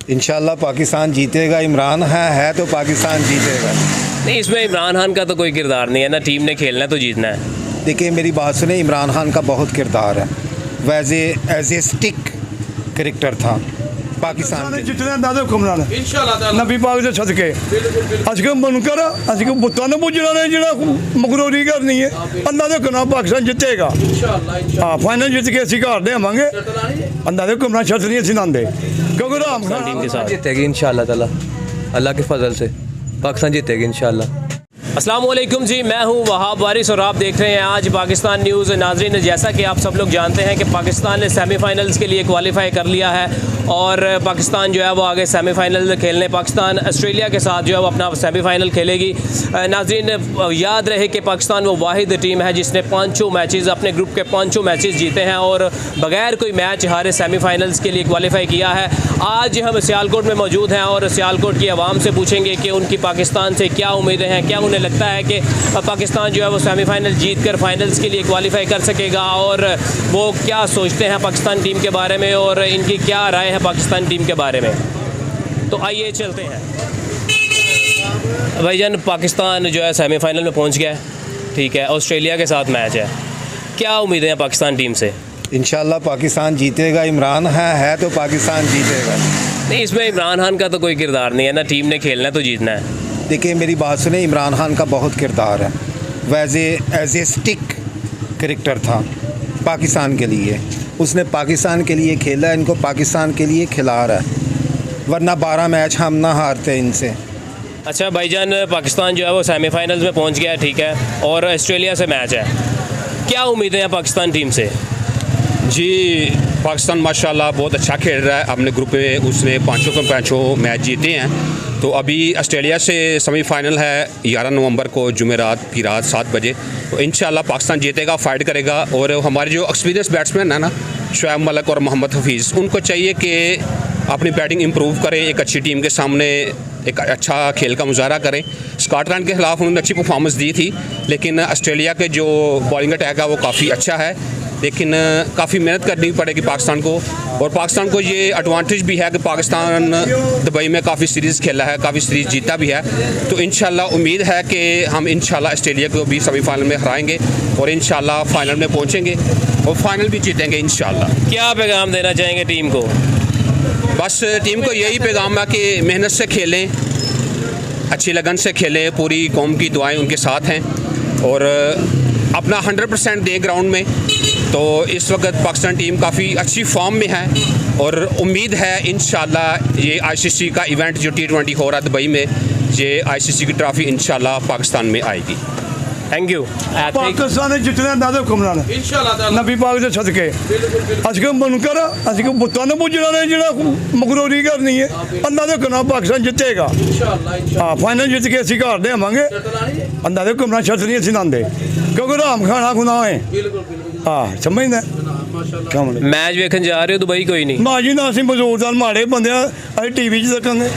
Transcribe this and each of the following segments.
इंशाल्लाह पाकिस्तान जीतेगा। इमरान है तो पाकिस्तान जीतेगा। नहीं, इसमें इमरान खान का तो कोई किरदार नहीं है ना, टीम ने खेलना है तो जीतना है। देखिए मेरी बात सुने, इमरान खान का बहुत किरदार है, वैसे एज ए स्टिक करेक्टर था पाकिस्तान के। जितने अंदाजे हुक्मरान नबी पाक दे सदके अस के मुनकर अस के बुत्तां ने पुजना ने जेड़ा मगरूरी करनी है। अंदाजे हुक्मरान पाकिस्तान जितेगा। हाँ, फाइनल जित के असीं घर देवांगे। अंदाजे हुक्मरान शर्त नहीं असीं लांदे क्योंकि राम खान टीम के साथ जीतेगी इंशाल्लाह ताला, अल्लाह के फजल से पाकिस्तान जीतेगी इंशाल्लाह। अस्सलाम वालेकुम जी, मैं हूं वहाब वारिस और आप देख रहे हैं आज पाकिस्तान न्यूज़। नाजरीन, जैसा कि आप सब लोग जानते हैं कि पाकिस्तान ने सेमीफाइनल्स के लिए क्वालिफाई कर लिया है और पाकिस्तान जो है वो आगे सेमीफाइनल खेलने पाकिस्तान ऑस्ट्रेलिया के साथ जो है वो अपना सेमीफाइनल खेलेगी। नाजरीन, याद रहे कि पाकिस्तान वो वाहिद टीम है जिसने पाँचों मैचेस अपने ग्रुप के पाँचों मैचेस जीते हैं और बगैर कोई मैच हारे सेमीफाइनल्स के लिए क्वालिफाई किया है। आज हम सियालकोट में मौजूद हैं और सियालकोट की आवाम से पूछेंगे कि उनकी पाकिस्तान से क्या उम्मीदें हैं, क्या उन्हें लगता है कि पाकिस्तान जो है वो सेमीफाइनल जीत कर फाइनल्स के लिए क्वालिफाई कर सकेगा और वो क्या सोचते हैं पाकिस्तान टीम के बारे में और इनकी क्या राय है पाकिस्तान टीम के बारे में। तो आइए चलते हैं। भाईजान, पाकिस्तान जो है सेमीफाइनल में पहुंच गया है, ठीक है, ऑस्ट्रेलिया के साथ मैच है, क्या उम्मीदें हैं पाकिस्तान टीम से? इंशाल्लाह पाकिस्तान जीतेगा। इमरान है तो पाकिस्तान जीतेगा। नहीं, इसमें इमरान खान का तो कोई किरदार नहीं है ना, टीम ने खेलना है तो जीतना है। देखिए मेरी बात सुने, इमरान खान का बहुत किरदार है, वैसे एज ए स्टिक करेक्टर था पाकिस्तान के लिए। उसने पाकिस्तान के लिए खेला, इनको पाकिस्तान के लिए खिला रहा है, वरना 12 मैच हम ना हारते इनसे। अच्छा भाईजान, पाकिस्तान जो है वो सेमीफाइनल्स में पहुंच गया है, ठीक है, और ऑस्ट्रेलिया से मैच है, क्या उम्मीदें हैं पाकिस्तान टीम से? जी, पाकिस्तान माशाल्लाह बहुत अच्छा खेल रहा है। अपने ग्रुप में उसने पाँचों मैच जीते हैं। तो अभी ऑस्ट्रेलिया से सेमीफाइनल है 11 नवंबर को जुमेरात की रात 7 बजे। तो इंशाल्लाह पाकिस्तान जीतेगा, फाइट करेगा। और हमारे जो एक्सपीरियंस बैट्समैन है ना, शुएब मलिक और मोहम्मद हफीज़, उनको चाहिए कि अपनी बैटिंग इंप्रूव करें, एक अच्छी टीम के सामने एक अच्छा खेल का मुजाहरा करें। स्कॉटलैंड के खिलाफ उन्होंने अच्छी परफॉर्मेंस दी थी, लेकिन ऑस्ट्रेलिया के जो बॉलिंग अटैक है वो काफ़ी अच्छा है, लेकिन काफ़ी मेहनत करनी पड़ेगी पाकिस्तान को। और पाकिस्तान को ये एडवांटेज भी है कि पाकिस्तान दुबई में काफ़ी सीरीज़ खेला है, काफ़ी सीरीज़ जीता भी है। तो इंशाल्लाह उम्मीद है कि हम इंशाल्लाह ऑस्ट्रेलिया को भी सेमीफाइनल में हराएंगे और इंशाल्लाह फाइनल में पहुंचेंगे और फाइनल भी जीतेंगे इंशाल्लाह। क्या पैगाम देना चाहेंगे टीम को? बस टीम को यही पैगाम है कि मेहनत से खेलें, अच्छी लगन से खेलें, पूरी कौम की दुआएं उनके साथ हैं और अपना 100% दें ग्राउंड में। तो इस वक्त पाकिस्तान टीम काफ़ी अच्छी फॉर्म में है और उम्मीद है इंशाल्लाह ये आईसीसी का इवेंट जो T20 हो रहा है दुबई में, ये आईसीसी की ट्रॉफी इंशाल्लाह पाकिस्तान में आएगी। Thank you. पाकिस्तान जितने अंदाजे हुक्मरान नबी पाक दे सदके अस के मुनकर अस के बुत्तां ने पुजना ने जेड़ा मगरूरी करनी है। अंदाजे हुक्मरान पाकिस्तान जितेगा। हाँ, फाइनल जित के असीं घर देवांगे। अंदाजे हुक्मरान शर्त नहीं असीं लांदे क्योंकि राम खाना गुनाह है। हाँ, समझना मैच वेखन जा रहे हो दुबई? कोई नहीं ना जी ना, असीं मजदूर माड़े बंदे असीं टीवी 'च देखांगे,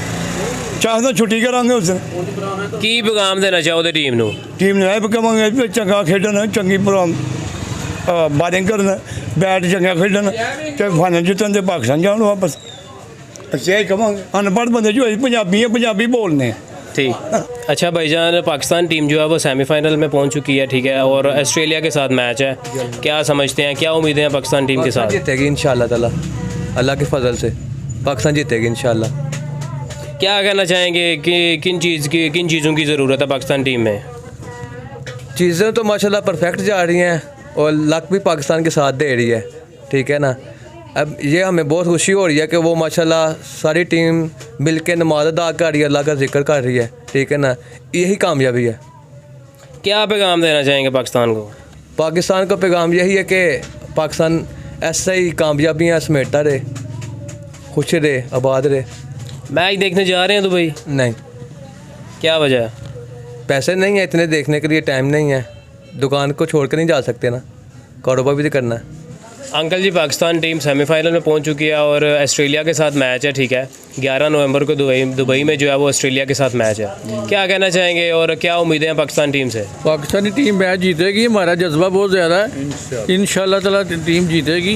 चाहे तो छुट्टी करांगे उस दिन। की पैगाम देना चाहोगे टीम ਨੂੰ? टीम ने ਇਹ ਕਹਾਂਗੇ ਵੀ ਚੰਗਾ ਖੇਡਣ, ਚੰਗੀ ਬਾਰਿੰਗ ਕਰਨ, ਬੈਟ ਚੰਗਾ ਖੇਡਣ ਤੇ ਫਾਈਨਲ ਜਿੱਤਣ ਤੇ ਪਾਕਿਸਤਾਨ ਜਾਣ ਵਾਪਸ। ਅਸੀਂ ਇਹ ਕਹਾਂਗੇ। ਅਨਪੜ੍ਹ ਬੰਦੇ ਜੋ ਪੰਜਾਬੀ ਹੈ, ਪੰਜਾਬੀ ਬੋਲਨੇ। ठीक। अच्छा भाईजान, पाकिस्तान टीम जो है वो सेमीफाइनल में पहुंच चुकी है, ठीक है, और ऑस्ट्रेलिया के साथ मैच है, क्या समझते हैं, क्या उम्मीदें हैं पाकिस्तान टीम के साथ? जीतेगी इंशाल्लाह ताला, अल्लाह के फजल से पाकिस्तान जीतेगी इंशाल्लाह। क्या कहना चाहेंगे कि किन चीज़ों की ज़रूरत है पाकिस्तान टीम में? चीज़ें तो माशाल्लाह परफेक्ट जा रही हैं और लक भी पाकिस्तान के साथ दे रही है, ठीक है ना। अब ये हमें बहुत खुशी हो रही है कि वो माशाल्लाह सारी टीम मिल के नमाज अदा कर रही है, अल्लाह का जिक्र कर रही है, ठीक है ना, यही कामयाबी है। क्या पैगाम देना चाहेंगे पाकिस्तान को? पाकिस्तान का पैगाम यही है कि पाकिस्तान ऐसे ही कामयाबियाँ समेटता रहे, खुश रहे, आबाद रहे। मैच देखने जा रहे हैं दुबई? नहीं। क्या वजह? पैसे नहीं है इतने, देखने के लिए टाइम नहीं है, दुकान को छोड़ कर नहीं जा सकते ना, कारोबार भी तो करना है। अंकल जी, पाकिस्तान टीम सेमीफाइनल में पहुंच चुकी है और ऑस्ट्रेलिया के साथ मैच है, ठीक है, 11 नवंबर को दुबई में जो है वो ऑस्ट्रेलिया के साथ मैच है, क्या कहना चाहेंगे और क्या उम्मीदें हैं पाकिस्तान टीम से? पाकिस्तानी टीम मैच जीतेगी, हमारा जज्बा बहुत ज़्यादा है, इंशाल्लाह ताला टीम जीतेगी